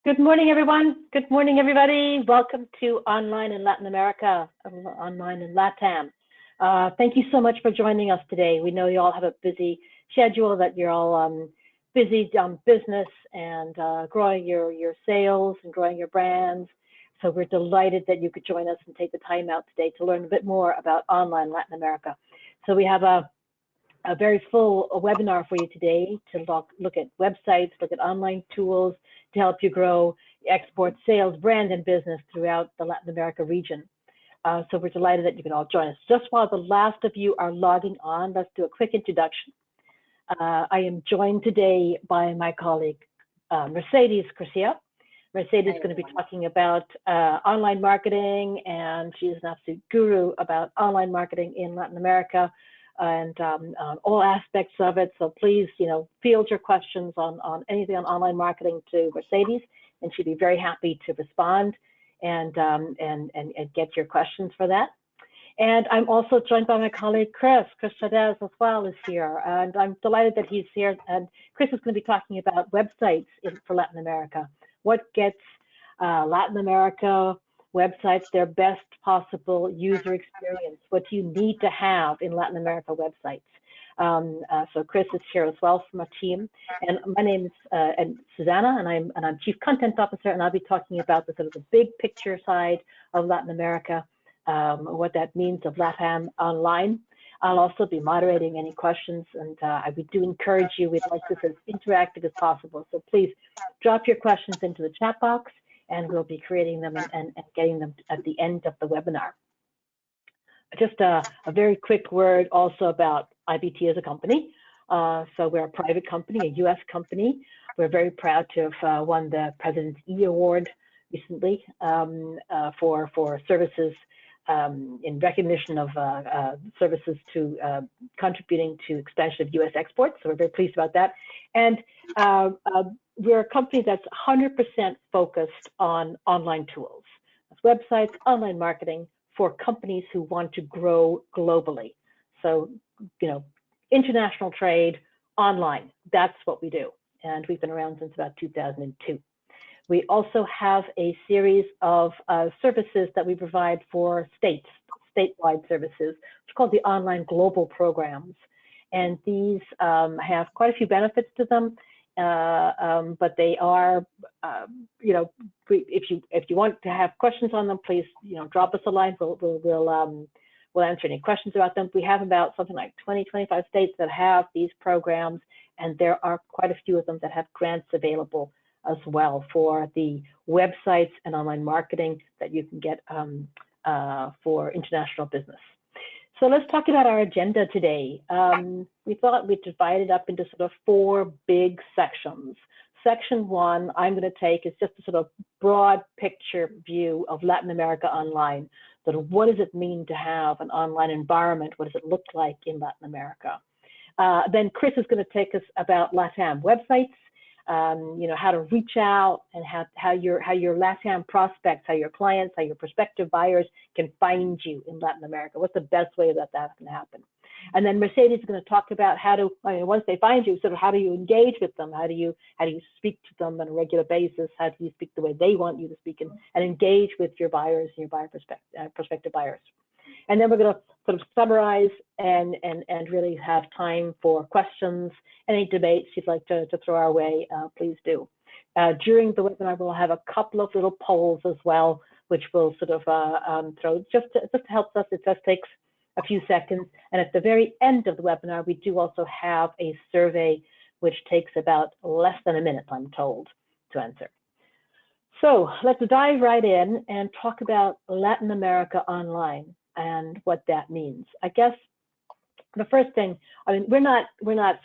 Good morning, everyone. Good morning, everybody. Welcome to Online in Latin America, Online in LATAM. Thank you so much for joining us today. We know you all have a busy schedule, that you're all busy on business and growing your sales and growing your brands. So we're delighted that you could join us and take the time out today to learn a bit more about online Latin America. So we have a very full webinar for you today to look at websites, look at online tools to help you grow export sales, brand, and business throughout the Latin America region. So we're delighted that you can all join us. Just while the last of you are logging on, let's do a quick introduction. I am joined today by my colleague, Mercedes Garcia. Mercedes is going to be talking about online marketing, and she's an absolute guru about online marketing in Latin America and all aspects of it. So please, field your questions on anything on online marketing to Mercedes, and she'd be very happy to respond and get your questions for that. And I'm also joined by my colleague, Chris Chavez as well is here. And I'm delighted that he's here. And Chris is going to be talking about websites for Latin America. What gets Latin America websites their best possible user experience? What do you need to have in Latin America websites? So Chris is here as well from our team, and my name is Susanna, and I'm Chief Content Officer, and I'll be talking about the sort of the big picture side of Latin America, what that means of LATAM online. I'll also be moderating any questions, and we do encourage you. We'd like this as interactive as possible. So please drop your questions into the chat box, and we'll be creating them and getting them at the end of the webinar. Just a very quick word also about IBT as a company. So we're a private company, a US company. We're very proud to have won the President's E Award recently for services in recognition of services to contributing to expansion of US exports. So we're very pleased about that. And we're a company that's 100% focused on online tools, websites, online marketing for companies who want to grow globally. So, international trade online, that's what we do. And we've been around since about 2002. We also have a series of services that we provide for statewide services, which are called the Online Global Programs. And these have quite a few benefits to them. But they are, if you want to have questions on them, please, drop us a line. We'll answer any questions about them. We have about something like 25 states that have these programs, and there are quite a few of them that have grants available as well for the websites and online marketing that you can get for international business. So let's talk about our agenda today. We thought we'd divide it up into sort of 4 big sections. Section 1 I'm going to take is just a sort of broad picture view of Latin America online. Sort of what does it mean to have an online environment? What does it look like in Latin America? Then Chris is going to take us about LATAM websites, how to reach out and how your LATAM prospects, how your clients, how your prospective buyers can find you in Latin America. What's the best way that can happen? And then Mercedes is going to talk about how to, once they find you, sort of how do you engage with them? How do you speak to them on a regular basis? How do you speak the way they want you to speak and engage with your buyers and your prospective buyers? And then we're going to sort of summarize and really have time for questions. Any debates you'd like to throw our way, please do. During the webinar, we'll have a couple of little polls as well, which we'll sort of throw just to help us. It just takes a few seconds. And at the very end of the webinar, we do also have a survey, which takes about less than a minute, I'm told, to answer. So let's dive right in and talk about Latin America online and what that means. I guess the first thing, we're not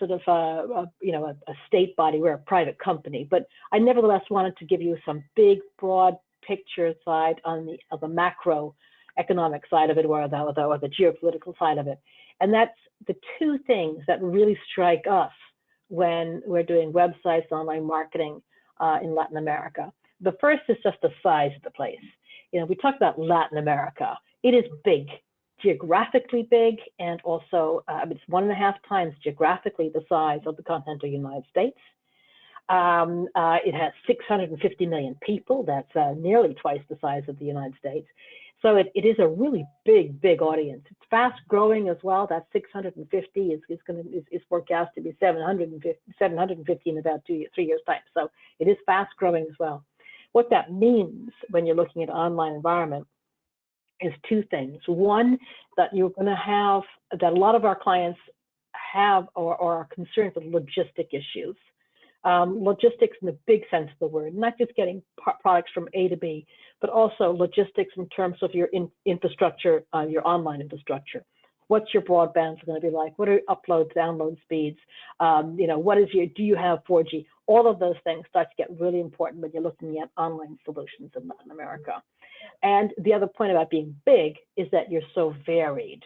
sort of a state body, we're a private company, but I nevertheless wanted to give you some big, broad picture side on the macro economic side of it, or the geopolitical side of it. And that's the 2 things that really strike us when we're doing websites, online marketing in Latin America. The first is just the size of the place. We talk about Latin America. It is big, geographically big, and also it's 1.5 times geographically the size of the continental United States. It has 650 million people. That's nearly twice the size of the United States. So it is a really big audience. It's fast growing as well. That 650 is forecast to be 750 in about 3 years time. So it is fast growing as well. What that means when you're looking at an online environment is two things. One, that you're going to have, that a lot of our clients have or are concerned with logistic issues. Logistics in the big sense of the word, not just getting products from A to B, but also logistics in terms of your infrastructure, your online infrastructure. What's your broadband going to be like? What are upload, download speeds? What is do you have 4G? All of those things start to get really important when you're looking at online solutions in Latin America. And the other point about being big is that you're so varied,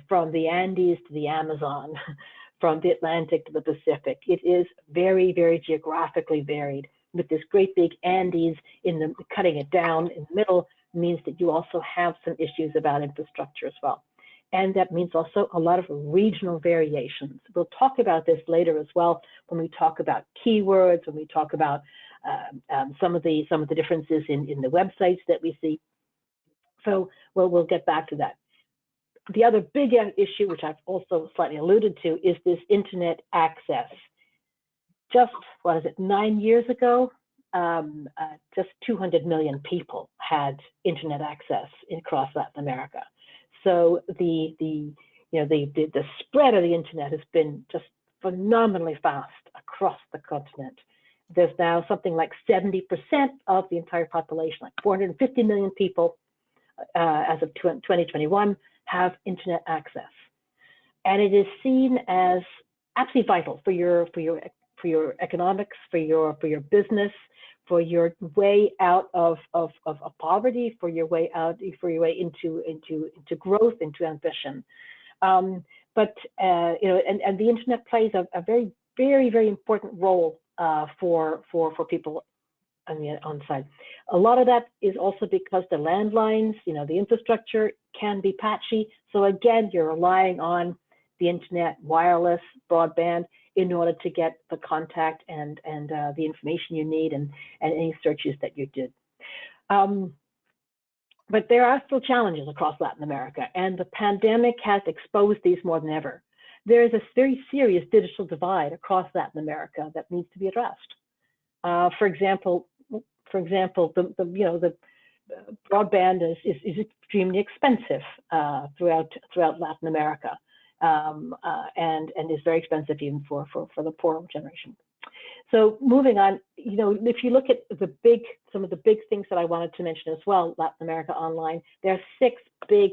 from the Andes to the Amazon, from the Atlantic to the Pacific. It is very geographically varied. With this great big Andes cutting it down in the middle means that you also have some issues about infrastructure as well. And that means also a lot of regional variations. We'll talk about this later as well when we talk about keywords, when we talk about some of the differences in the websites that we see. So we'll get back to that. The other big issue, which I've also slightly alluded to, is this internet access. Just, 9 years ago, just 200 million people had internet access across Latin America. So the spread of the internet has been just phenomenally fast across the continent. There's now something like 70% of the entire population, like 450 million people, as of 2021, have internet access, and it is seen as absolutely vital for your economics, for your business, for your way out of poverty, for your way into growth, into ambition. And the internet plays a very important role for people on the side. A lot of that is also because the landlines, the infrastructure can be patchy. So again, you're relying on the internet, wireless, broadband, in order to get the contact and the information you need and any searches that you did. But there are still challenges across Latin America, and the pandemic has exposed these more than ever. There is a very serious digital divide across Latin America that needs to be addressed. For example, the broadband is extremely expensive throughout Latin America, and is very expensive even for the poorer generation. So moving on, if you look at some of the big things that I wanted to mention as well, Latin America online, there are 6 big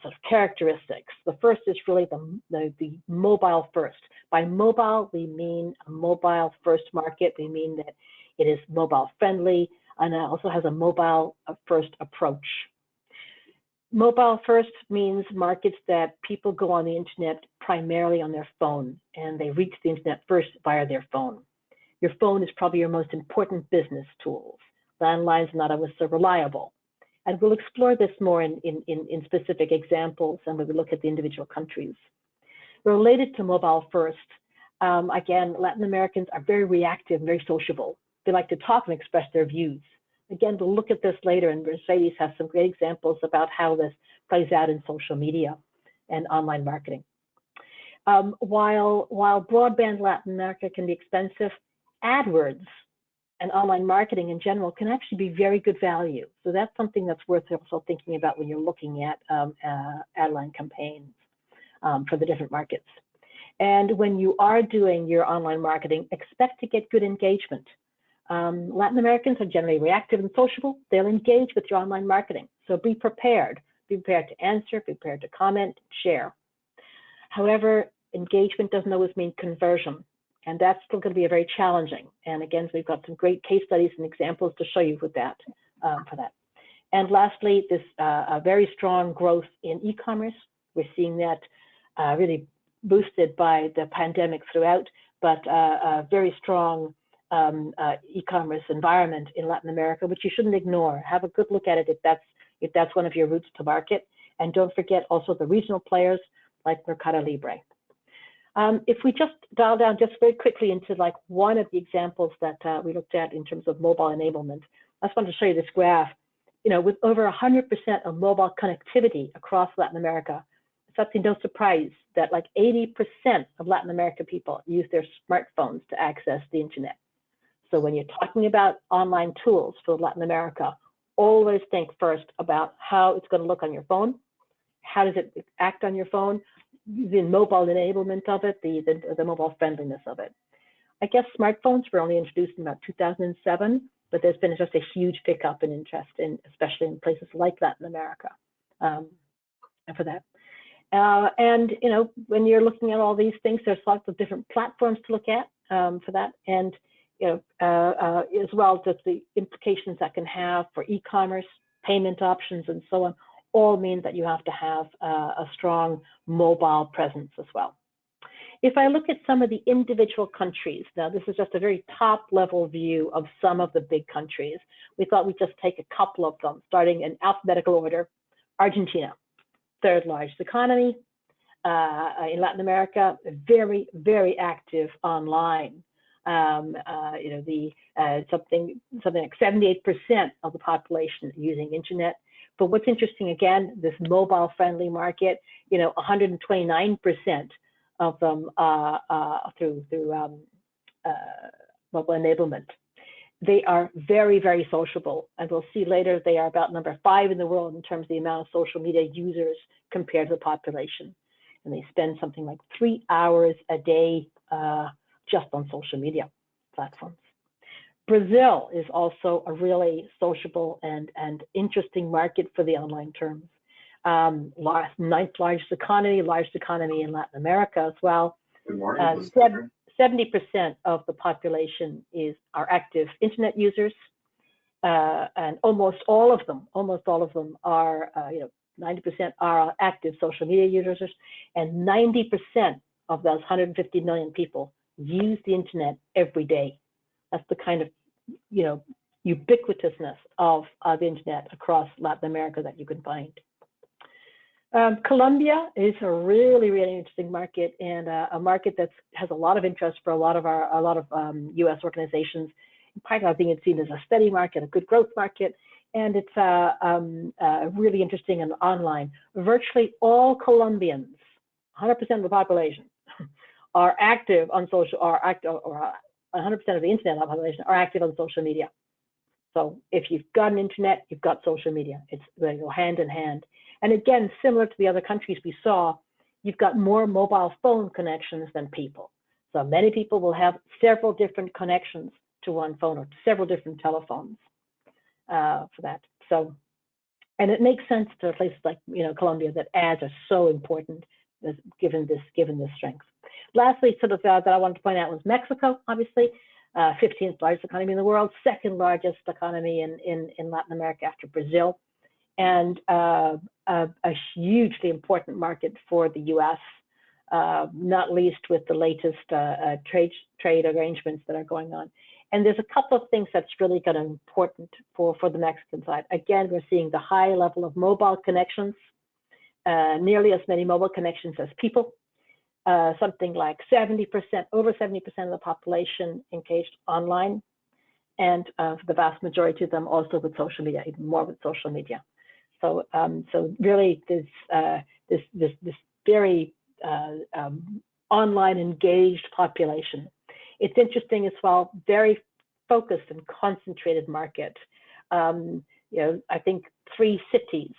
sort of characteristics. The first is really the mobile first. By mobile, we mean a mobile first market. We mean that it is mobile friendly and it also has a mobile first approach. Mobile first means markets that people go on the internet primarily on their phone, and they reach the internet first via their phone. Your phone is probably your most important business tool. Landlines are not always so reliable. And we'll explore this more in specific examples and when we look at the individual countries. Related to mobile first, again, Latin Americans are very reactive and very sociable. They like to talk and express their views. Again, we'll look at this later, and Mercedes has some great examples about how this plays out in social media and online marketing. While broadband Latin America can be expensive, AdWords and online marketing in general can actually be very good value. So that's something that's worth also thinking about when you're looking at ad-line campaigns for the different markets. And when you are doing your online marketing, expect to get good engagement. Latin Americans are generally reactive and sociable. They'll engage with your online marketing. So be prepared. Be prepared to answer, be prepared to comment, share. However, engagement doesn't always mean conversion. And that's still going to be very challenging. And again, we've got some great case studies and examples to show you with that, for that. And lastly, this very strong growth in e-commerce. We're seeing that really boosted by the pandemic throughout, but a very strong e-commerce environment in Latin America, which you shouldn't ignore. Have a good look at it if that's one of your routes to market. And don't forget also the regional players like Mercado Libre. If we just dial down just very quickly into like one of the examples that we looked at in terms of mobile enablement, I just wanted to show you this graph. You know, with over 100% of mobile connectivity across Latin America, it's actually no surprise that like 80% of Latin American people use their smartphones to access the internet. So when you're talking about online tools for Latin America, always think first about how it's going to look on your phone. How does it act on your phone? The mobile enablement of it, the mobile friendliness of it. I guess smartphones were only introduced in about 2007, but there's been just a huge pickup in interest in, especially in places like Latin America, for that. And you know, when you're looking at all these things, there's lots of different platforms to look at for that, and you know, as well as the implications that can have for e-commerce, payment options, and so on. All mean that you have to have a strong mobile presence as well. If I look at some of the individual countries, now this is just a very top level view of some of the big countries. We thought we'd just take a couple of them, starting in alphabetical order. Argentina, third largest economy in Latin America, very, very active online. You know, something like 78% of the population using internet. But what's interesting, again, this mobile friendly market, you know, 129% of them through mobile enablement. They are very, very sociable. And we'll see later, they are about number 5 in the world in terms of the amount of social media users compared to the population. And they spend something like 3 hours a day just on social media platforms. Brazil is also a really sociable and interesting market for the online terms. 9th largest economy in Latin America as well. Good morning. 70% of the population are active internet users, and almost all of them are, you know, 90% are active social media users, and 90% of those 150 million people use the internet every day. That's the kind of, you know, ubiquitousness of the internet across Latin America that you can find. Colombia is a really, really interesting market, and a market that has a lot of interest for a lot of U.S. organizations. Part of being seen as a steady market, a good growth market, and it's really interesting and online. Virtually all Colombians, 100% of the population, are active on social, or 100% of the internet population are active on social media. So if you've got an internet, you've got social media. They go hand in hand. And again, similar to the other countries we saw, you've got more mobile phone connections than people. So many people will have several different connections to one phone or several different telephones for that. So, and it makes sense to places like, you know, Colombia, that ads are so important given this strength. Lastly, sort of that I wanted to point out was Mexico, obviously, 15th largest economy in the world, 2nd largest economy in Latin America after Brazil, and a hugely important market for the U.S., not least with the latest trade arrangements that are going on. And there's a couple of things that's really kind of important for the Mexican side. Again, we're seeing the high level of mobile connections, nearly as many mobile connections as people. Something like 70%, over 70% of the population engaged online, and for the vast majority of them also with social media, even more with social media. So, so really, this very online engaged population. It's interesting as well, very focused and concentrated market. You know, I think 3 cities,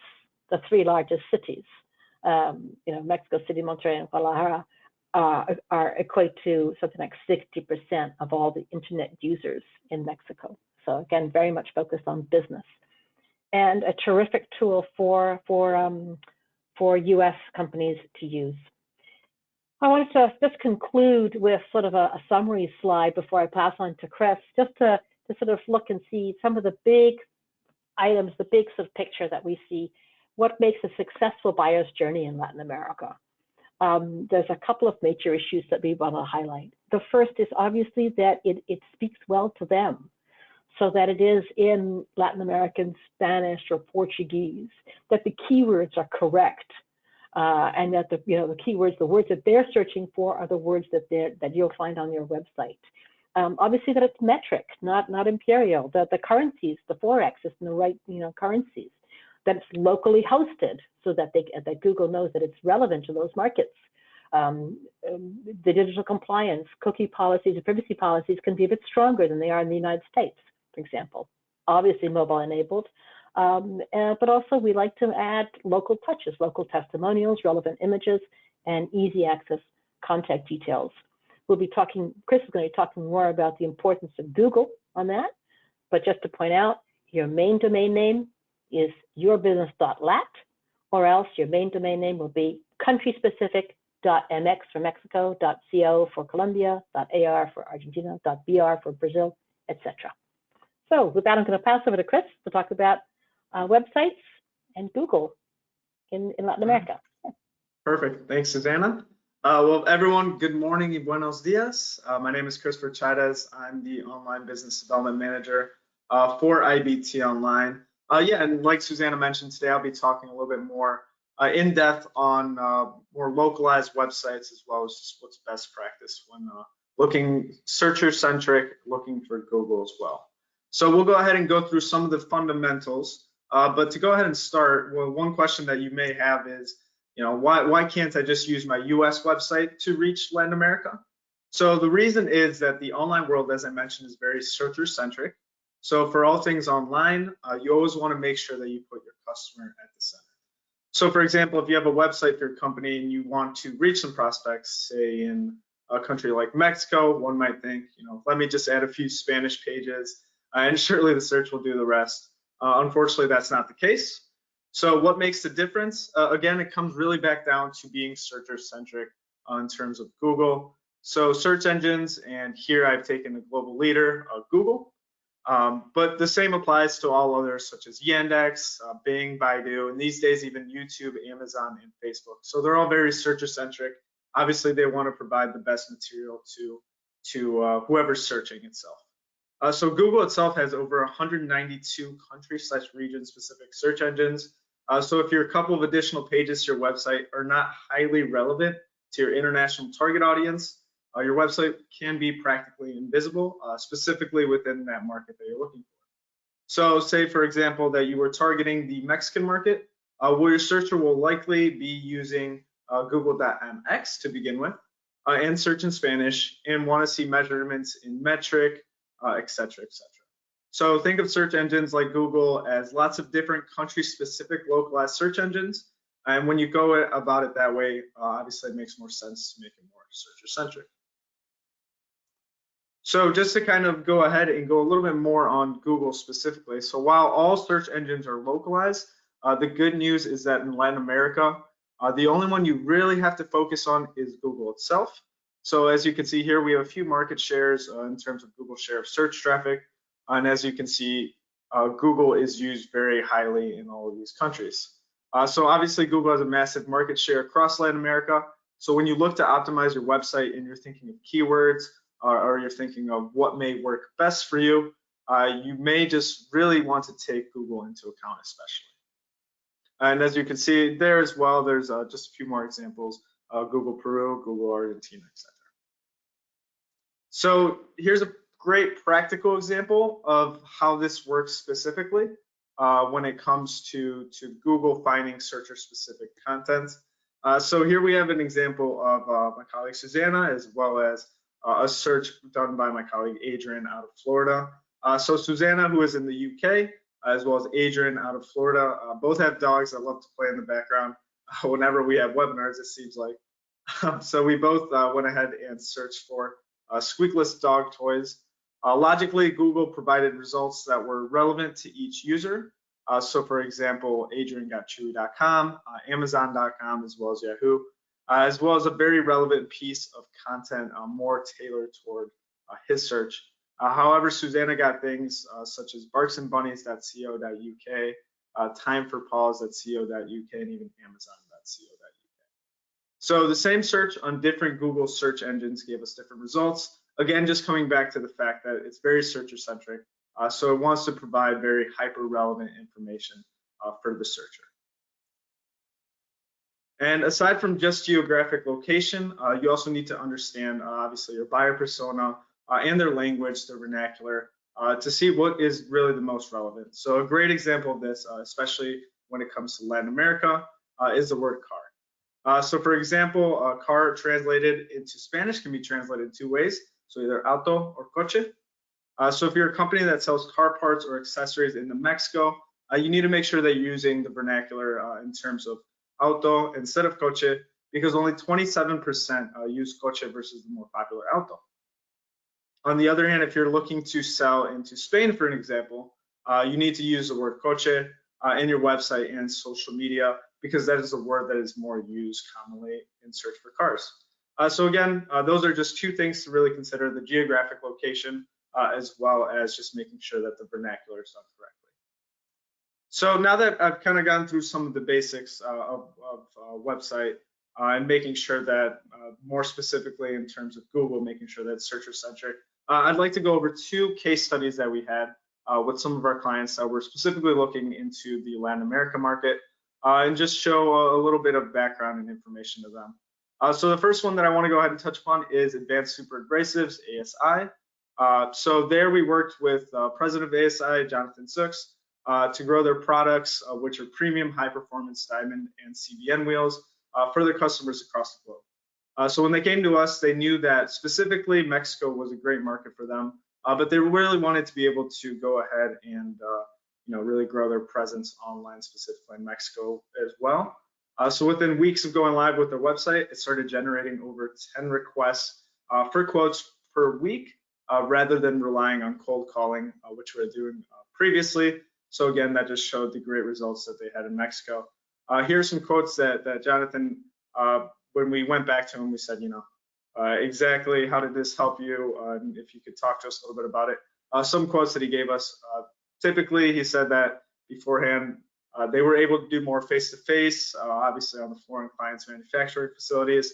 the 3 largest cities, you know, Mexico City, Monterrey, and Guadalajara, are equate to something like 60% of all the internet users in Mexico. So again, very much focused on business, and a terrific tool for U.S. companies to use. I wanted to just conclude with sort of a summary slide before I pass on to Chris, just to sort of look and see some of the big items, the big sort of picture that we see, what makes a successful buyer's journey in Latin America. There's a couple of major issues that we want to highlight. The first is obviously that it speaks well to them, so that it is in Latin American Spanish or Portuguese, that the keywords are correct, and that the keywords, the words that they're searching for, are the words that you'll find on your website. Obviously, that it's metric, not imperial. That the currencies, the forex, is in the right currencies. That it's locally hosted, so that Google knows that it's relevant to those markets. The digital compliance, cookie policies, and privacy policies can be a bit stronger than they are in the United States, for example. Obviously, mobile enabled. But also we like to add local touches, local testimonials, relevant images, and easy access contact details. We'll be talking, Chris is going to be talking more about the importance of Google on that. But just to point out, your main domain name is yourbusiness.lat, or else your main domain name will be country-specific.mx for Mexico, .co for Colombia, .ar for Argentina, .br for Brazil, etc. So with that, I'm going to pass over to Chris to talk about websites and Google in Latin America. Perfect. Thanks, Susanna. Well, everyone, good morning y buenos dias. My name is Christopher Chaidez. I'm the Online Business Development Manager for IBT Online. Yeah, and like Susanna mentioned, today I'll be talking a little bit more in depth on more localized websites, as well as just what's best practice when looking searcher-centric, looking for Google as well. So we'll go ahead and go through some of the fundamentals. But to go ahead and start, well, one question that you may have is, why can't I just use my US website to reach Latin America? So the reason is that the online world, as I mentioned, is very searcher-centric. So for all things online, you always want to make sure that you put your customer at the center. So for example, if you have a website for your company and you want to reach some prospects, say in a country like Mexico, one might think, let me just add a few Spanish pages, and surely the search will do the rest. Unfortunately, that's not the case. So what makes the difference? Again, it comes really back down to being searcher-centric in terms of Google. So search engines, and here I've taken the global leader, Google. But the same applies to all others, such as Yandex, Bing, Baidu, and these days even YouTube, Amazon, and Facebook. So they're all very searcher-centric. Obviously, they want to provide the best material to whoever's searching itself. So Google itself has over 192 country/region specific search engines. So if a couple of additional pages to your website are not highly relevant to your international target audience, your website can be practically invisible, specifically within that market that you're looking for. So say, for example, that you were targeting the Mexican market, where your searcher will likely be using google.mx to begin with, and search in Spanish, and want to see measurements in metric, etc., etc. So think of search engines like Google as lots of different country-specific localized search engines. And when you go about it that way, obviously it makes more sense to make it more searcher-centric. So just to kind of go ahead and go a little bit more on Google specifically. So while all search engines are localized, the good news is that in Latin America, the only one you really have to focus on is Google itself. So as you can see here, we have a few market shares in terms of Google share of search traffic. And as you can see, Google is used very highly in all of these countries. So obviously Google has a massive market share across Latin America. So when you look to optimize your website and you're thinking of keywords, or you're thinking of what may work best for you, you may just really want to take Google into account especially. And as you can see there as well, there's just a few more examples, Google Peru, Google Argentina, etc. So here's a great practical example of how this works specifically when it comes to Google finding searcher-specific content. So here we have an example of my colleague Susanna, as well as a search done by my colleague Adrian out of Florida. So Susanna, who is in the UK, as well as Adrian out of Florida, both have dogs that love to play in the background whenever we have webinars, it seems like. So we both went ahead and searched for squeakless dog toys. Logically, Google provided results that were relevant to each user. So for example, Adrian got chewy.com, amazon.com, as well as Yahoo, as well as a very relevant piece of content more tailored toward his search. However, Susanna got things such as barksandbunnies.co.uk, timeforpaws.co.uk, and even amazon.co.uk. So the same search on different Google search engines gave us different results. Again, just coming back to the fact that it's very searcher-centric, so it wants to provide very hyper-relevant information for the searcher. And aside from just geographic location, you also need to understand, obviously, your buyer persona and their language, their vernacular, to see what is really the most relevant. So a great example of this, especially when it comes to Latin America, is the word car. So for example, car translated into Spanish can be translated in two ways. So either auto or coche. So if you're a company that sells car parts or accessories into Mexico, you need to make sure that you're using the vernacular in terms of auto instead of coche, because only 27% use coche versus the more popular auto. On the other hand, if you're looking to sell into Spain, for an example, you need to use the word coche in your website and social media, because that is a word that is more used commonly in search for cars. So again, those are just two things to really consider: the geographic location, as well as just making sure that the vernacular is done correctly. So now that I've kind of gone through some of the basics of website and making sure that more specifically in terms of Google, making sure that it's searcher centric, I'd like to go over two case studies that we had with some of our clients that were specifically looking into the Latin America market and just show a little bit of background and information to them. So the first one that I want to go ahead and touch upon is Advanced Super Abrasives, ASI. So there we worked with President of ASI, Jonathan Sooks, to grow their products, which are premium high performance diamond and CBN wheels for their customers across the globe. So when they came to us, they knew that specifically Mexico was a great market for them, but they really wanted to be able to go ahead and really grow their presence online, specifically in Mexico as well. So within weeks of going live with their website, it started generating over 10 requests for quotes per week, rather than relying on cold calling, which we were doing previously. So again, that just showed the great results that they had in Mexico. Here are some quotes that Jonathan, when we went back to him, we said, exactly how did this help you? And if you could talk to us a little bit about it. Some quotes that he gave us. Typically, he said that beforehand, they were able to do more face-to-face, obviously on the floor in clients' manufacturing facilities.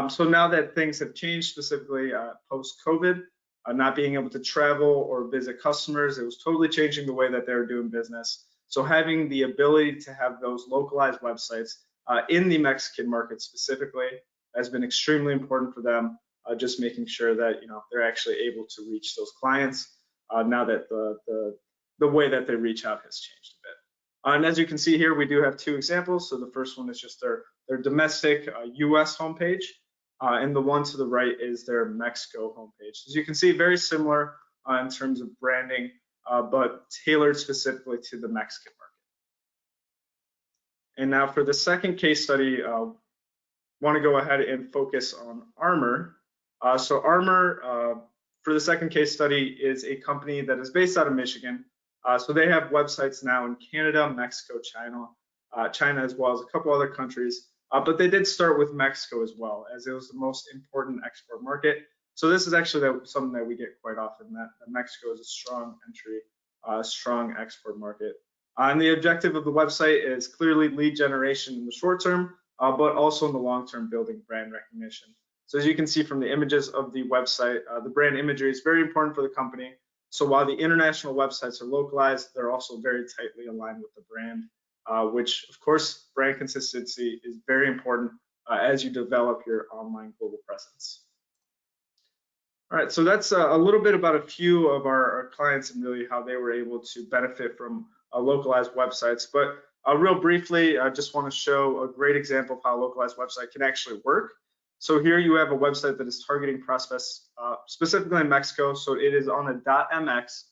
So now that things have changed, specifically post-COVID, not being able to travel or visit customers, it was totally changing the way that they were doing business. So having the ability to have those localized websites in the Mexican market specifically has been extremely important for them, just making sure that they're actually able to reach those clients now that the way that they reach out has changed a bit. And as you can see here, we do have two examples. So the first one is just their domestic US homepage. And the one to the right is their Mexico homepage. As you can see, very similar in terms of branding, but tailored specifically to the Mexican market. And now for the second case study, want to go ahead and focus on Armor. So Armor, for the second case study, is a company that is based out of Michigan. So they have websites now in Canada, Mexico, China, as well as a couple other countries. But they did start with Mexico as well, as it was the most important export market. So this is actually something that we get quite often, that Mexico is a strong entry, strong export market. And the objective of the website is clearly lead generation in the short term, but also in the long term, building brand recognition. So as you can see from the images of the website, the brand imagery is very important for the company. So while the international websites are localized, they're also very tightly aligned with the brand. Which, of course, brand consistency is very important as you develop your online global presence. All right, so that's a little bit about a few of our clients and really how they were able to benefit from localized websites. But real briefly, I just want to show a great example of how a localized website can actually work. So here you have a website that is targeting prospects specifically in Mexico. So it is on a .mx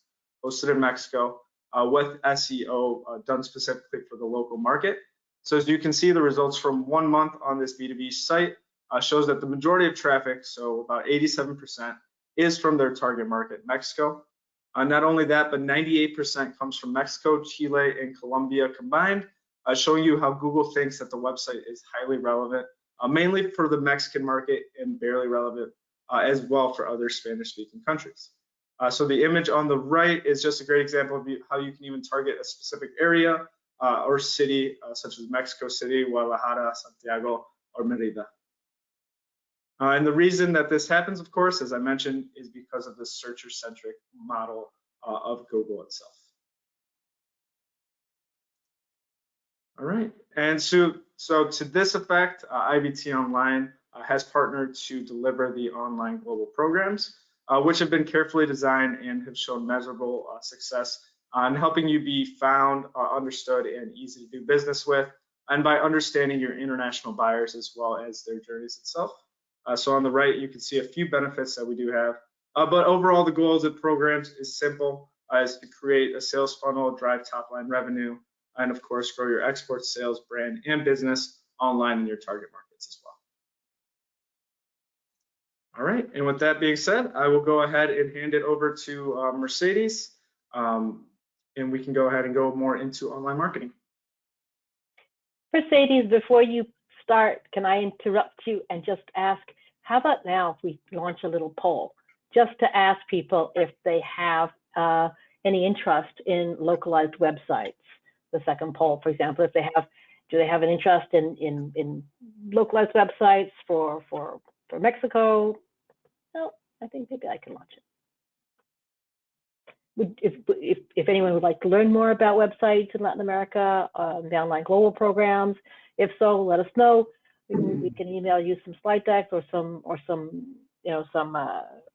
hosted in Mexico. With SEO done specifically for the local market. So as you can see, the results from 1 month on this B2B site shows that the majority of traffic, so about 87%, is from their target market, Mexico. Not only that, but 98% comes from Mexico, Chile, and Colombia combined, showing you how Google thinks that the website is highly relevant, mainly for the Mexican market and barely relevant as well for other Spanish-speaking countries. So the image on the right is just a great example of how you can even target a specific area or city, such as Mexico City, Guadalajara, Santiago, or Merida. And the reason that this happens, of course, as I mentioned, is because of the searcher-centric model of Google itself. All right, and so So to this effect, IBT Online has partnered to deliver the online global programs, which have been carefully designed and have shown measurable success in helping you be found, understood, and easy to do business with, and by understanding your international buyers as well as their journeys itself. So on the right, you can see a few benefits that we do have. But overall, the goals of programs is simple, is to create a sales funnel, drive top line revenue, and of course, grow your export sales, brand, and business online in your target markets as well. All right, and with that being said, I will go ahead and hand it over to Mercedes, and we can go ahead and go more into online marketing. Mercedes, before you start, can I interrupt you and just ask, how about now if we launch a little poll, just to ask people if they have any interest in localized websites? The second poll, for example, if they have, do they have an interest in localized websites for Mexico? No, I think maybe I can launch it. If anyone would like to learn more about websites in Latin America, the online global programs, if so, let us know. We can email you some slide decks or some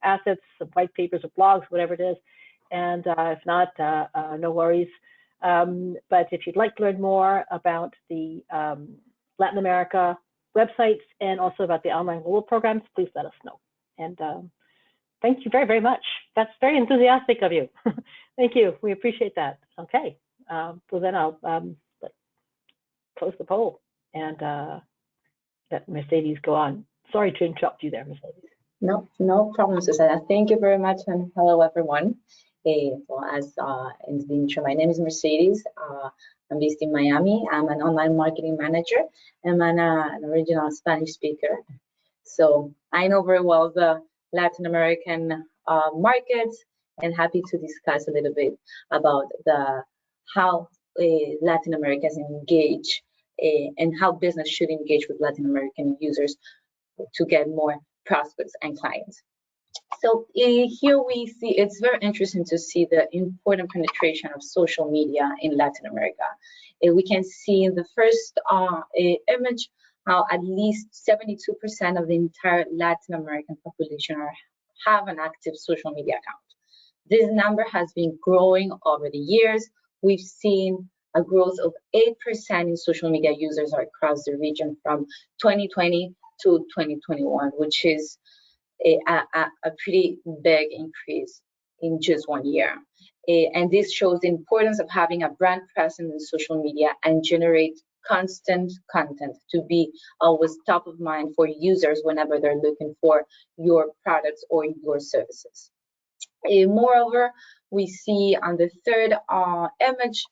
assets, some white papers or blogs, whatever it is. And if not, no worries. But if you'd like to learn more about the Latin America websites and also about the online global programs, please let us know. And thank you very, very much. That's very enthusiastic of you. Thank you. We appreciate that. Okay. So then I'll close the poll and let Mercedes go on. Sorry to interrupt you there, Mercedes. No problem, Susanna. Thank you very much, and hello, everyone. So as in the intro, my name is Mercedes. I'm based in Miami. I'm an online marketing manager, and I'm an original Spanish speaker. So I know very well the Latin American markets, and happy to discuss a little bit about how Latin Americans engage and how business should engage with Latin American users to get more prospects and clients. So here we see, it's very interesting to see the important penetration of social media in Latin America. We can see in the first image how at least 72% of the entire Latin American population have an active social media account. This number has been growing over the years. We've seen a growth of 8% in social media users across the region from 2020 to 2021, which is a pretty big increase in just 1 year. And this shows the importance of having a brand presence in social media and generate constant content to be always top of mind for users whenever they're looking for your products or your services. Moreover, we see on the third image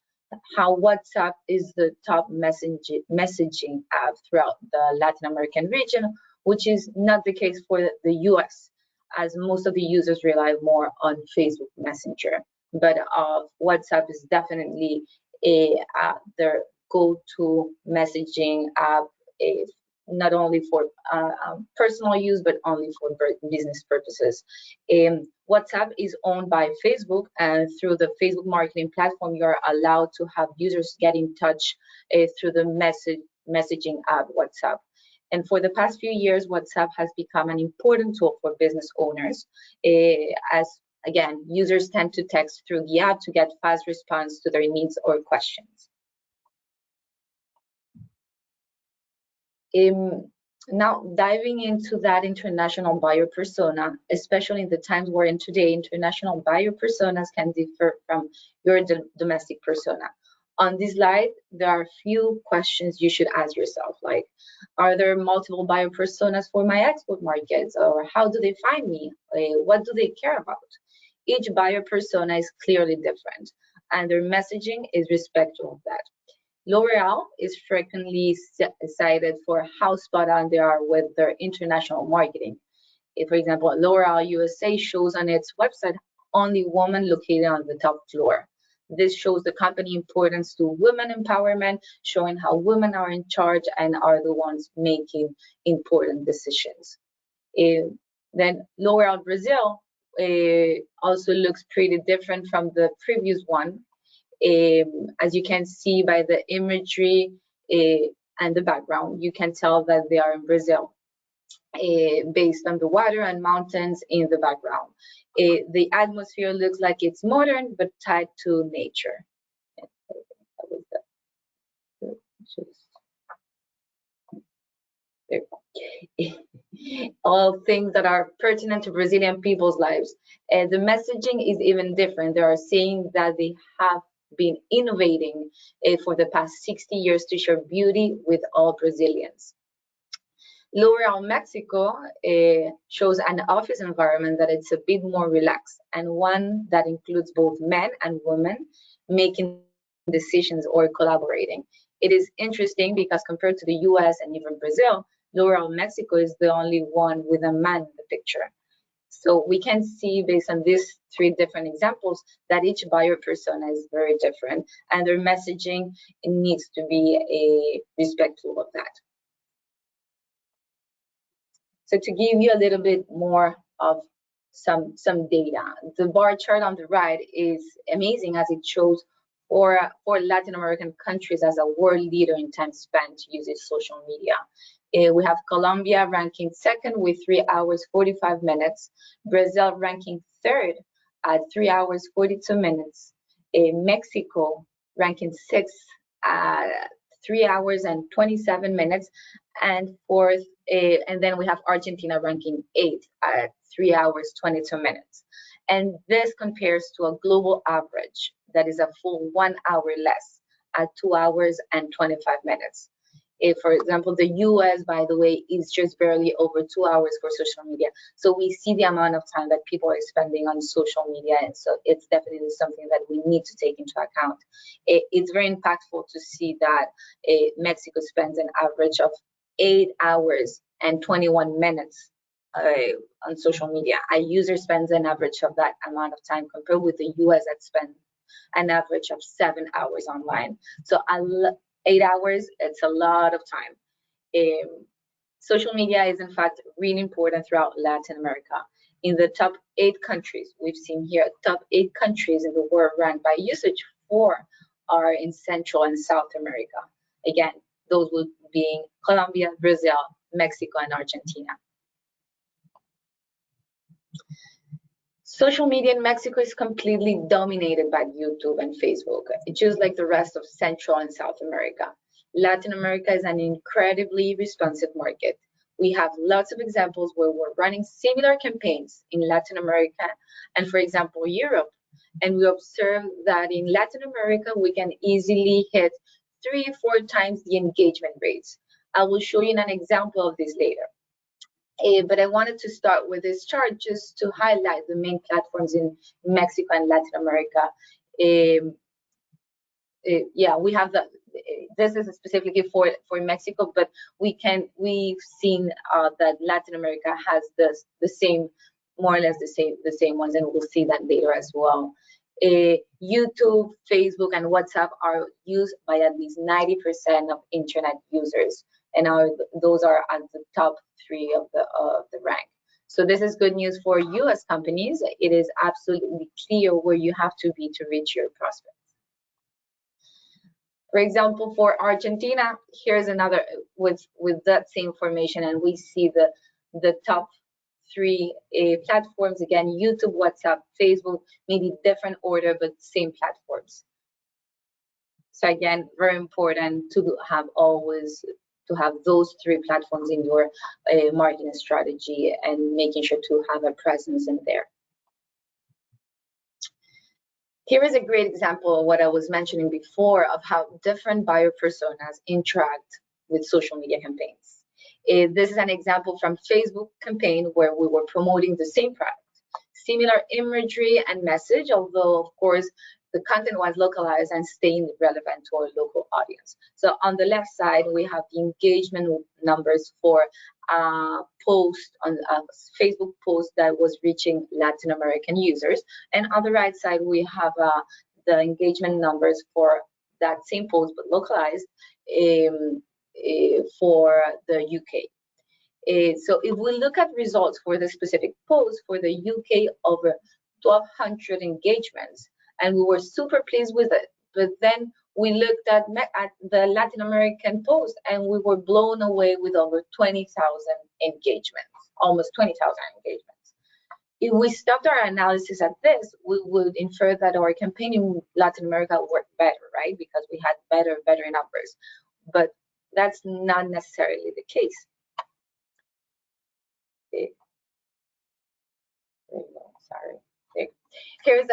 how WhatsApp is the top messaging app throughout the Latin American region, which is not the case for the US, as most of the users rely more on Facebook Messenger. But WhatsApp is definitely their go-to messaging app, not only for personal use, but only for business purposes. WhatsApp is owned by Facebook, and through the Facebook marketing platform, you're allowed to have users get in touch through the messaging app WhatsApp. And for the past few years, WhatsApp has become an important tool for business owners, as again, users tend to text through the app to get fast response to their needs or questions. Now, diving into that international buyer persona, especially in the times we're in today, international buyer personas can differ from your domestic persona. On this slide, there are a few questions you should ask yourself, like, are there multiple buyer personas for my export markets? Or how do they find me? What do they care about? Each buyer persona is clearly different, and their messaging is respectful of that. L'Oreal is frequently cited for how spot on they are with their international marketing. For example, L'Oreal USA shows on its website only women located on the top floor. This shows the company importance to women empowerment, showing how women are in charge and are the ones making important decisions. Then L'Oreal Brazil also looks pretty different from the previous one. As you can see by the imagery, and the background, you can tell that they are in Brazil, based on the water and mountains in the background. The atmosphere looks like it's modern but tied to nature. All things that are pertinent to Brazilian people's lives. The messaging is even different. They are saying that they have been innovating for the past 60 years to share beauty with all Brazilians. L'Oreal Mexico shows an office environment that it's a bit more relaxed, and one that includes both men and women making decisions or collaborating. It is interesting because compared to the US and even Brazil, L'Oreal Mexico is the only one with a man in the picture. So we can see based on these three different examples that each buyer persona is very different, and their messaging needs to be respectful of that. So to give you a little bit more of some data, the bar chart on the right is amazing as it shows for Latin American countries as a world leader in time spent using social media. We have Colombia ranking second with 3 hours 45 minutes, Brazil ranking third at 3 hours 42 minutes, Mexico ranking sixth at 3 hours and 27 minutes, and fourth, and then we have Argentina ranking 8th at 3 hours 22 minutes. And this compares to a global average that is a full 1 hour less at 2 hours and 25 minutes. For example, the US, by the way, is just barely over 2 hours for social media. So we see the amount of time that people are spending on social media, and so it's definitely something that we need to take into account. It's very impactful to see that Mexico spends an average of 8 hours and 21 minutes on social media. A user spends an average of that amount of time compared with the US that spends an average of 7 hours online. So 8 hours, it's a lot of time. Social media is in fact really important throughout Latin America. In the top 8 countries, we've seen here, top 8 countries in the world ranked by usage, 4 are in Central and South America. Again, those would be Colombia, Brazil, Mexico, and Argentina. Social media in Mexico is completely dominated by YouTube and Facebook, just like the rest of Central and South America. Latin America is an incredibly responsive market. We have lots of examples where we're running similar campaigns in Latin America and, for example, Europe. And we observe that in Latin America, we can easily hit 3 or 4 times the engagement rates. I will show you an example of this later. But I wanted to start with this chart just to highlight the main platforms in Mexico and Latin America. Yeah, we have this is specifically for Mexico, but we've seen that Latin America has the same, more or less the same ones, and we'll see that later as well. YouTube, Facebook, and WhatsApp are used by at least 90% of internet users, and those are at the top 3 of the rank. So this is good news for you as companies. It is absolutely clear where you have to be to reach your prospects. For example, for Argentina, here's another with that same formation, and we see the top 3 platforms again: YouTube, WhatsApp, Facebook, maybe different order but same platforms. So again, very important to have those 3 platforms in your marketing strategy and making sure to have a presence in there. Here is a great example of what I was mentioning before of how different buyer personas interact with social media campaigns. This is an example from Facebook campaign where we were promoting the same product, similar imagery and message, although of course the content was localized and staying relevant to our local audience. So on the left side, we have the engagement numbers for post on a Facebook post that was reaching Latin American users, and on the right side we have the engagement numbers for that same post but localized for the UK. So if we look at results for the specific post for the UK, over 1,200 engagements, and we were super pleased with it. But then we looked at the Latin American post, and we were blown away with over 20,000 engagements, almost 20,000 engagements. If we stopped our analysis at this, we would infer that our campaign in Latin America worked better, right? Because we had better numbers. But that's not necessarily the case. There you go. Sorry. Here's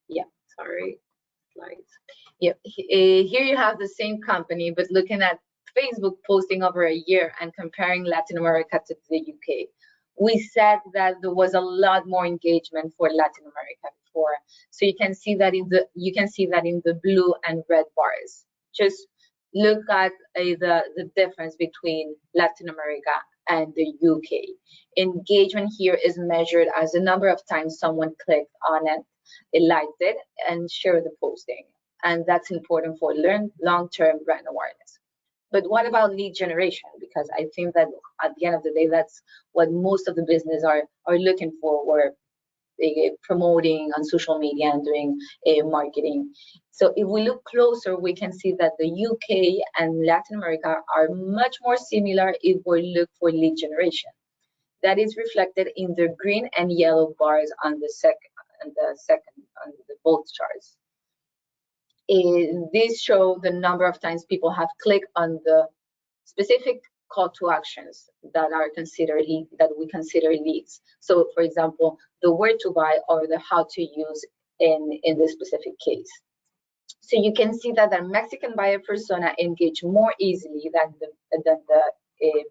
yeah, sorry, slides. Yeah, here you have the same company, but looking at Facebook posting over a year and comparing Latin America to the UK. We said that there was a lot more engagement for Latin America before. So you can see that in the blue and red bars. Just look at the difference between Latin America and the UK. Engagement here is measured as the number of times someone clicked on it, liked it, and shared the posting. And that's important for long-term brand awareness. But what about lead generation? Because I think that at the end of the day, that's what most of the business are looking for, where they promoting on social media and doing marketing. So if we look closer, we can see that the UK and Latin America are much more similar if we look for lead generation. That is reflected in the green and yellow bars on the both charts. These show the number of times people have clicked on the specific call to actions that we consider leads. So, for example, the where to buy or the how to use in this specific case. So you can see that the Mexican buyer persona engage more easily than the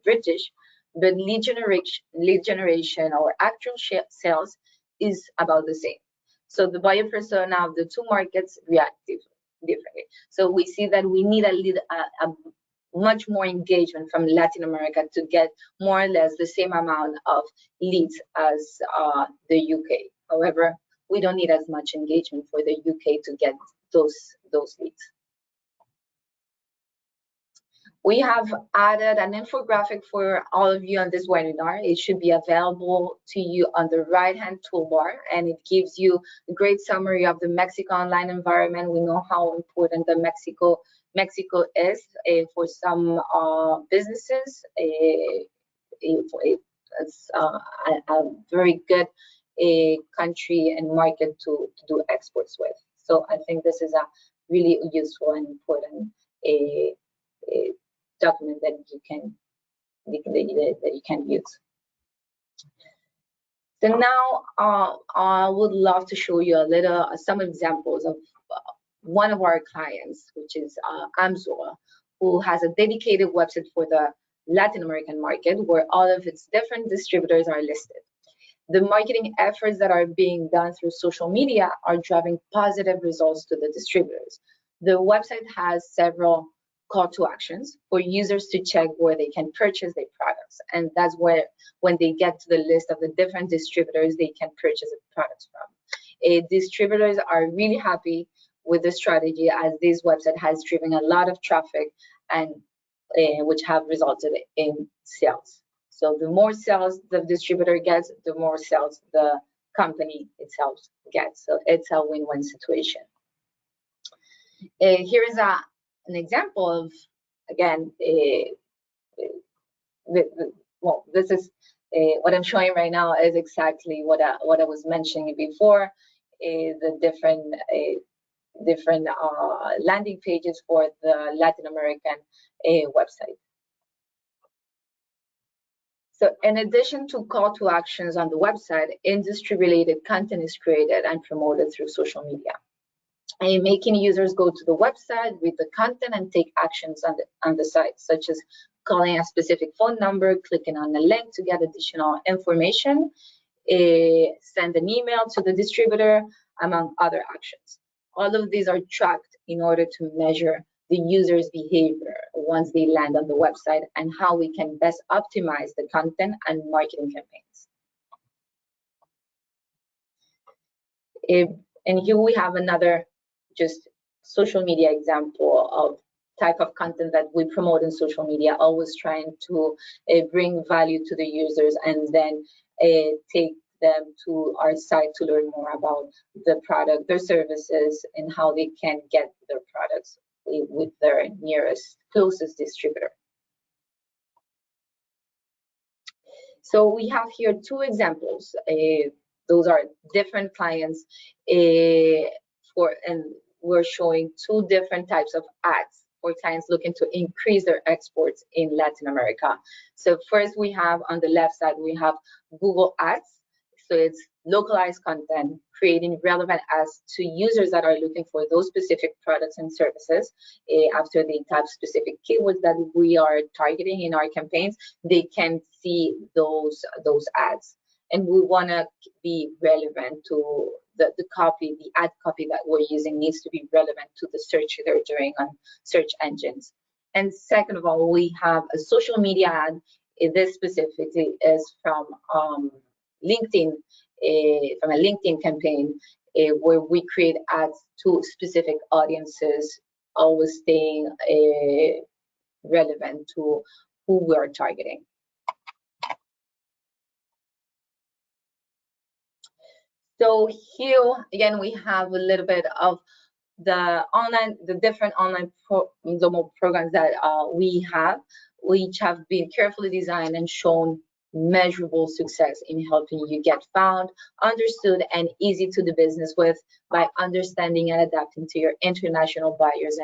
British, but lead generation or actual sales is about the same. So the buyer persona of the two markets react differently. So we see that we need a much more engagement from Latin America to get more or less the same amount of leads as the UK. However, we don't need as much engagement for the UK to get those leads. We have added an infographic for all of you on this webinar. It should be available to you on the right-hand toolbar, and it gives you a great summary of the Mexico online environment. We know how important the Mexico is for some businesses. It's a very good country and market to do exports with. So I think this is a really useful and important document that you can use. So now I would love to show you some examples of one of our clients, which is Amzor, who has a dedicated website for the Latin American market where all of its different distributors are listed. The marketing efforts that are being done through social media are driving positive results to the distributors. The website has several call to actions for users to check where they can purchase their products. And that's where, when they get to the list of the different distributors they can purchase the products from. Distributors are really happy with the strategy, as this website has driven a lot of traffic and which have resulted in sales. So the more sales the distributor gets, the more sales the company itself gets. So it's a win-win situation. Here is an example of, again, well, this is what I'm showing right now is exactly what I was mentioning before, the different landing pages for the Latin American website. So in addition to call to actions on the website, industry-related content is created and promoted through social media, and making users go to the website, read the content, and take actions on the site, such as calling a specific phone number, clicking on the link to get additional information, send an email to the distributor, among other actions. All of these are tracked in order to measure the user's behavior once they land on the website and how we can best optimize the content and marketing campaigns. And here we have another just social media example of type of content that we promote in social media, always trying to bring value to the users and then take them to our site to learn more about the product, their services, and how they can get their products with their nearest, closest distributor. So we have here two examples. Those are different clients and we're showing two different types of ads for clients looking to increase their exports in Latin America. So first we have on the left side, we have Google Ads. So it's localized content, creating relevant ads to users that are looking for those specific products and services. After they type specific keywords that we are targeting in our campaigns, they can see those ads. And we want to be relevant to the copy, the ad copy that we're using needs to be relevant to the search they're doing on search engines. And second of all, we have a social media ad. This specifically is from LinkedIn, from a LinkedIn campaign where we create ads to specific audiences, always staying relevant to who we are targeting. So here again, we have a little bit of the different online programs that we have, which have been carefully designed and shown measurable success in helping you get found, understood, and easy to do business with by understanding and adapting to your international buyers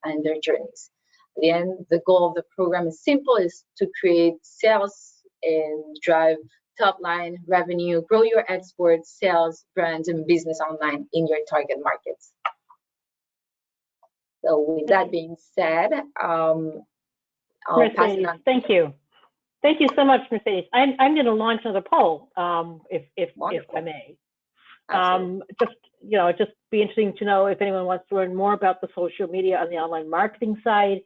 and their journeys. At the end, the goal of the program is simple: is to create sales and drive top line revenue, grow your exports, sales, brands, and business online in your target markets. So with that being said, I'll pass it on. Thank you. Thank you so much, Mercedes. I'm going to launch another poll, if I may. Just be interesting to know if anyone wants to learn more about the social media on the online marketing side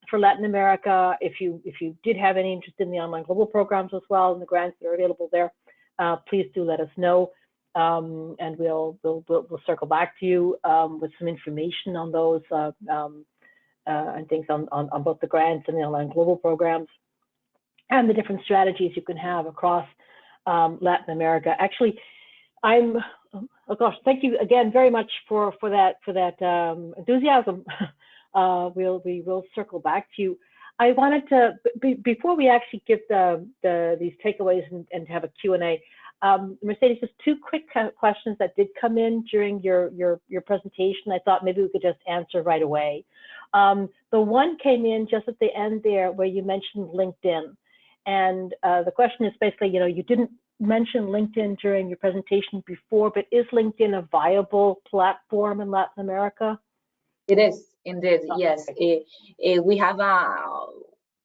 for Latin America. If you did have any interest in the online global programs as well and the grants that are available there, please do let us know, and we'll circle back to you with some information on those and things on both the grants and the online global programs, and the different strategies you can have across Latin America. Actually, oh gosh, thank you again very much for that enthusiasm. We will circle back to you. I wanted to, before we actually give these takeaways and have a Q&A, Mercedes, just two quick questions that did come in during your presentation. I thought maybe we could just answer right away. The one came in just at the end there where you mentioned LinkedIn. And the question is basically, you didn't mention LinkedIn during your presentation before, but is LinkedIn a viable platform in Latin America? It is indeed, yes. We have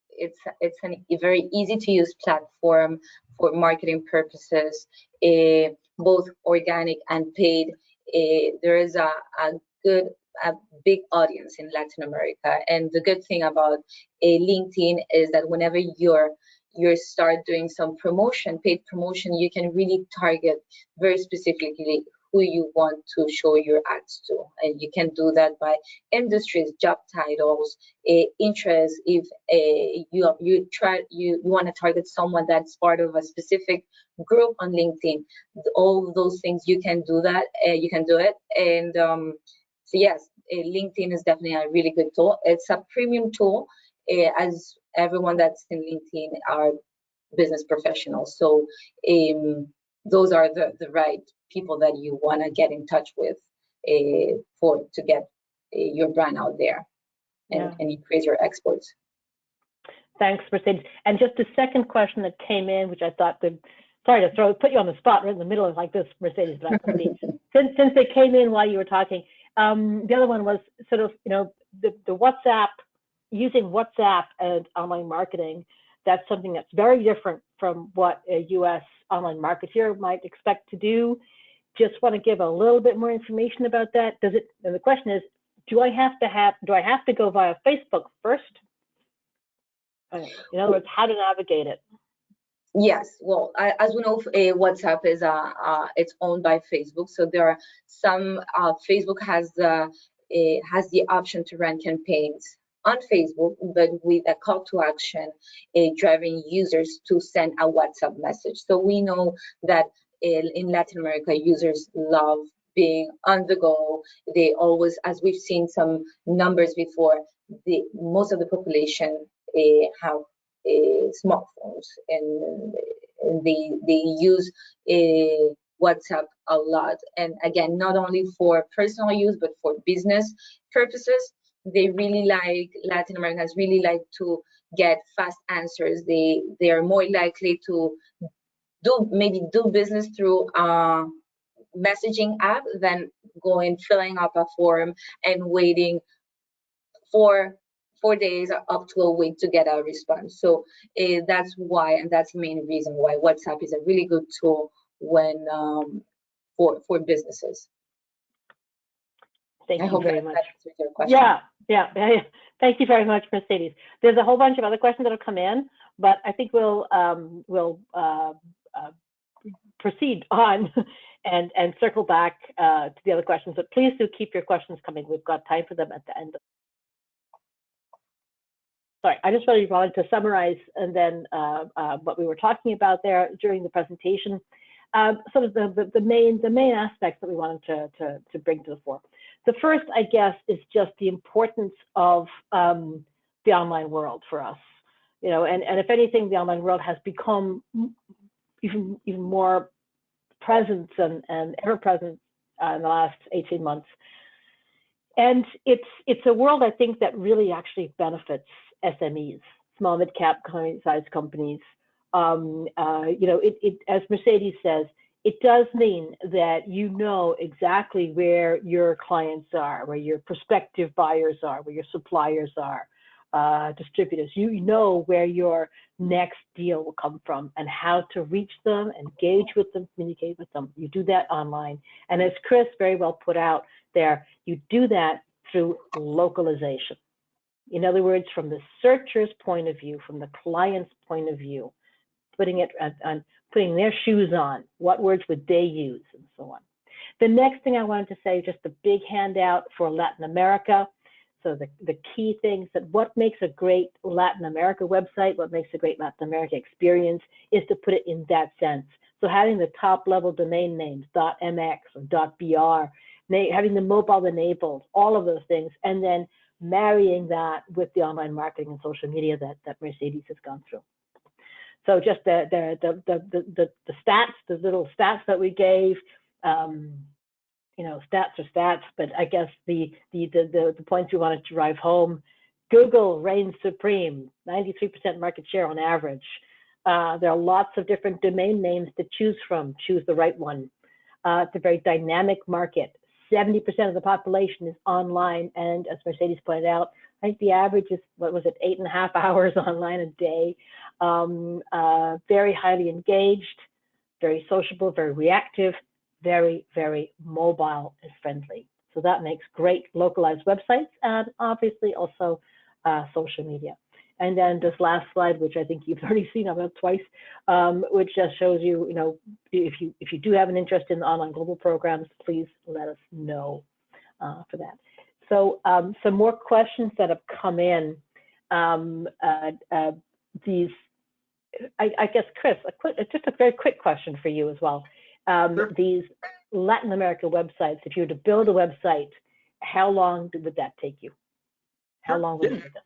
it's a very easy to use platform for marketing purposes, both organic and paid. There is a big audience in Latin America, and the good thing about LinkedIn is that whenever you start doing some paid promotion, you can really target very specifically who you want to show your ads to, and you can do that by industries, job titles, interests. If you want to target someone that's part of a specific group on LinkedIn, all of those things you can do that. You can do it, and so yes, LinkedIn is definitely a really good tool. It's a premium tool, as everyone that's in LinkedIn are business professionals. So those are the right people that you want to get in touch with to get your brand out there and increase your exports. Thanks, Mercedes. And just a second question that came in, which I thought sorry to put you on the spot right in the middle of like this, Mercedes, but since they came in while you were talking, the other one was sort of, the WhatsApp, using WhatsApp and online marketing. That's something that's very different from what a U.S. online marketer might expect to do. Just want to give a little bit more information about that. And the question is, do I have to go via Facebook first? In other words, how to navigate it? Yes, well, as we know, WhatsApp is it's owned by Facebook. So there are some Facebook has the option to run campaigns on Facebook, but with a call to action, driving users to send a WhatsApp message. So we know that in Latin America, users love being on the go. They always, as we've seen some numbers before, most of the population have smartphones, and they use WhatsApp a lot. And again, not only for personal use, but for business purposes. They really like, Latin Americans really like to get fast answers. They are more likely to do business through messaging app than filling up a form and waiting for 4 days up to a week to get a response. So that's why, and that's the main reason why WhatsApp is a really good tool when for businesses. Thank you very much. That answers your question. Yeah. Thank you very much, Mercedes. There's a whole bunch of other questions that have come in, but I think we'll proceed on and circle back to the other questions. But please do keep your questions coming. We've got time for them at the end. Sorry, I just really wanted to summarize and then what we were talking about there during the presentation. Sort of the main aspects that we wanted to bring to the fore. The first, I guess, is just the importance of the online world for us. You know, and if anything, the online world has become even more present and ever present in the last 18 months. And it's a world, I think, that really actually benefits SMEs, small mid-cap size companies. You know, it as Mercedes says, it does mean that you know exactly where your clients are, where your prospective buyers are, where your suppliers are, distributors. You know where your next deal will come from and how to reach them, engage with them, communicate with them. You do that online. And as Chris very well put out there, you do that through localization. In other words, from the searcher's point of view, from the client's point of view, putting their shoes on, what words would they use, and so on. The next thing I wanted to say, just a big handout for Latin America. So the key things that what makes a great Latin America website, what makes a great Latin America experience is to put it in that sense. So having the top level domain names, .mx or .br, having the mobile enabled, all of those things, and then marrying that with the online marketing and social media that Mercedes has gone through. So just the stats, the little stats that we gave, you know, stats are stats, but I guess the points we wanted to drive home, Google reigns supreme, 93% market share on average. There are lots of different domain names to choose from. Choose the right one. It's a very dynamic market. 70% of the population is online, and as Mercedes pointed out, I think the average is, what was it, 8.5 hours online a day. Very highly engaged, very sociable, very reactive, very, very mobile and friendly. So that makes great localized websites, and obviously also social media. And then this last slide, which I think you've already seen about twice, which just shows you, you know, if you do have an interest in the online global programs, please let us know for that. So some more questions that have come in. These, I guess, Chris, just a very quick question for you as well. Sure. These Latin America websites, if you were to build a website, how long would that take you? How long would it take us?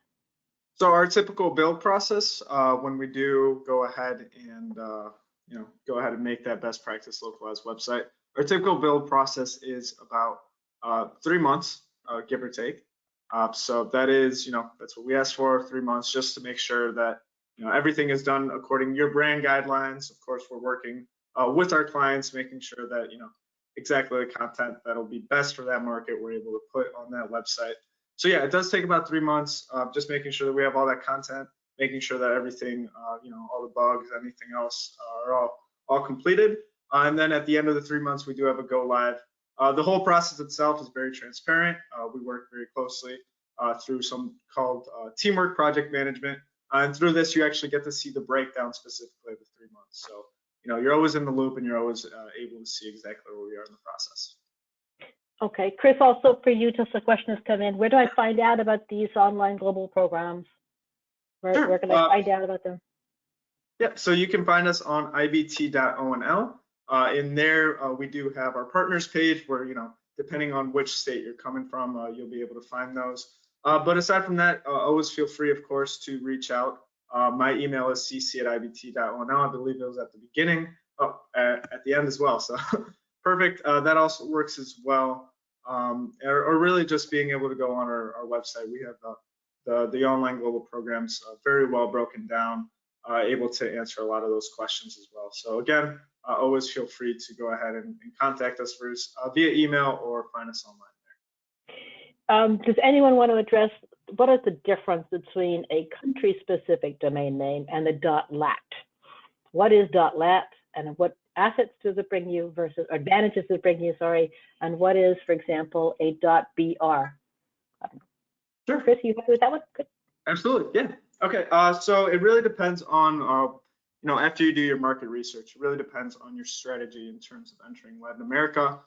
So our typical build process, when we do go ahead and you know, go ahead and make that best practice localized website, our typical build process is about 3 months, give or take. So that is, you know, that's what we ask for, 3 months, just to make sure that, you know, everything is done according to your brand guidelines. Of course, we're working with our clients, making sure that, you know, exactly the content that'll be best for that market we're able to put on that website. So yeah, it does take about 3 months, just making sure that we have all that content, making sure that everything, you know, all the bugs, anything else are all completed. And then at the end of the 3 months, we do have a go live. The whole process itself is very transparent. We work very closely through some called teamwork project management. And through this, you actually get to see the breakdown specifically of the 3 months. So, you know, you're always in the loop and you're always able to see exactly where we are in the process. Okay, Chris, also for you, just a question has come in. Where do I find out about these online global programs? Where can I find out about them? Yeah, so you can find us on ibt.onl. In there, we do have our partners page where, depending on which state you're coming from, you'll be able to find those. But aside from that, always feel free, of course, to reach out. My email is cc@ibt.ono. I believe it was at the beginning, at the end as well. So perfect. That also works as well. Or really just being able to go on our website. We have the online global programs very well broken down, able to answer a lot of those questions as well. So again, always feel free to go ahead and contact us via email or find us online. Does anyone want to address what is the difference between a country-specific domain name and the .lat? What is .lat, and what assets does it bring you versus advantages does it bring you? Sorry, and what is, for example, a .br? Sure, Chris, you happy with that one? Good. Absolutely, yeah. Okay, so it really depends on after you do your market research, it really depends on your strategy in terms of entering Latin America.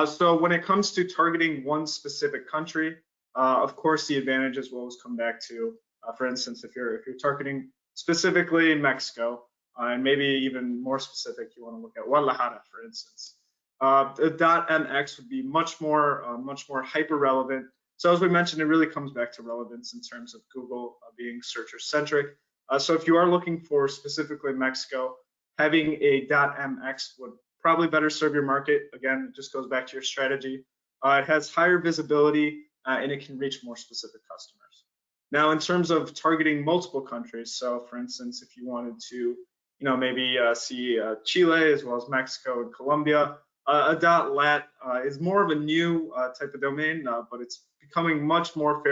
So when it comes to targeting one specific country, of course, the advantages will always come back to, for instance, if you're targeting specifically in Mexico, and maybe even more specific, you want to look at Guadalajara, for instance. The .mx would be much more hyper relevant. So as we mentioned, it really comes back to relevance in terms of Google being searcher centric. So if you are looking for specifically Mexico, having a .mx would probably better serve your market. Again, it just goes back to your strategy. It has higher visibility and it can reach more specific customers. Now, in terms of targeting multiple countries, so for instance, if you wanted to, maybe see Chile as well as Mexico and Colombia, a .lat is more of a new type of domain, but it's becoming much more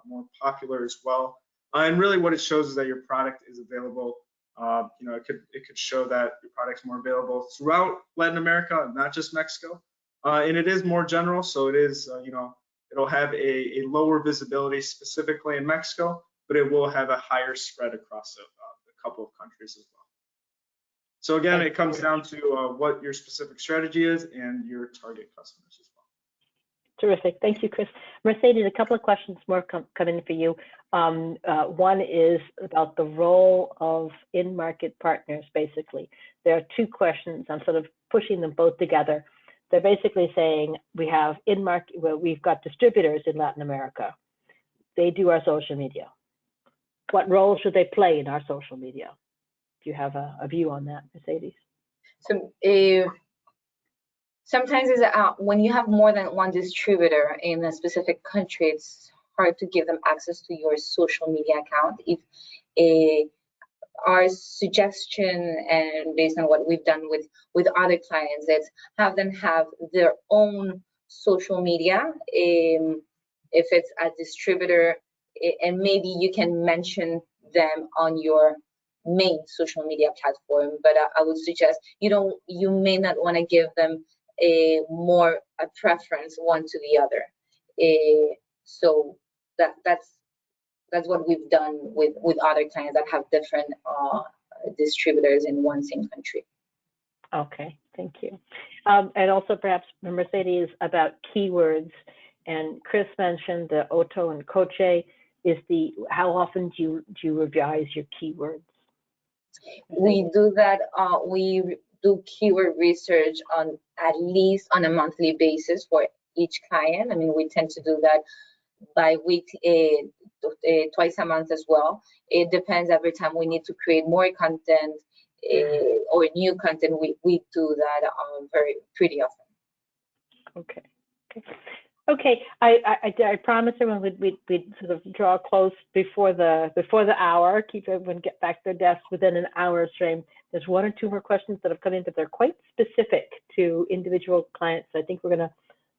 more popular as well. And really, what it shows is that your product is available. It could show that your product's more available throughout Latin America, not just Mexico. And it is more general, so it is, it'll have a lower visibility specifically in Mexico, but it will have a higher spread across a couple of countries as well. So again, it comes down to what your specific strategy is and your target customers as well. Terrific. Thank you, Chris. Mercedes, a couple of questions more coming for you. One is about the role of in-market partners, basically. There are two questions. I'm sort of pushing them both together. They're basically saying we have in-market, well, we've got distributors in Latin America. They do our social media. What role should they play in our social media? Do you have a view on that, Mercedes? So sometimes when you have more than one distributor in a specific country, it's hard to give them access to your social media account. If our suggestion, and based on what we've done with other clients, is have them have their own social media. If it's a distributor, and maybe you can mention them on your main social media platform, but I would suggest you may not want to give them a preference one to the other. So that's what we've done with other clients that have different distributors in one same country. Okay, thank you. And also perhaps Mercedes about keywords, and Chris mentioned the Auto and Coche. How often do you revise your keywords? We do that. We do keyword research at least on a monthly basis for each client. I mean, we tend to do that by week, twice a month as well. It depends. Every time we need to create more content or new content, we do that pretty often. Okay. I promised everyone we'd sort of draw close before the hour. Keep everyone get back to their desks within an hour frame. There's one or two more questions that have come in, but they're quite specific to individual clients. So I think we're going to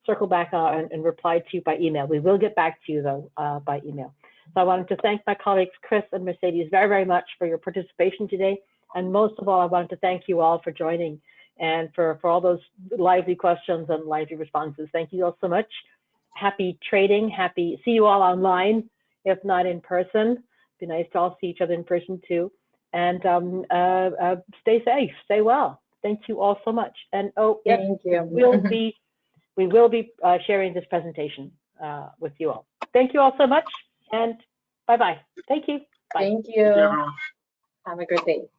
circle back and reply to you by email. We will get back to you though by email. So I wanted to thank my colleagues Chris and Mercedes very, very much for your participation today, and most of all, I wanted to thank you all for joining and for all those lively questions and lively responses. Thank you all so much. Happy trading. See you all online, if not in person. Be nice to all see each other in person too. And stay safe, stay well. Thank you all so much. And yes, thank you. we will be sharing this presentation with you all. Thank you all so much, and bye-bye. Thank you. Bye. Thank you. Thank you, everyone. Have a great day.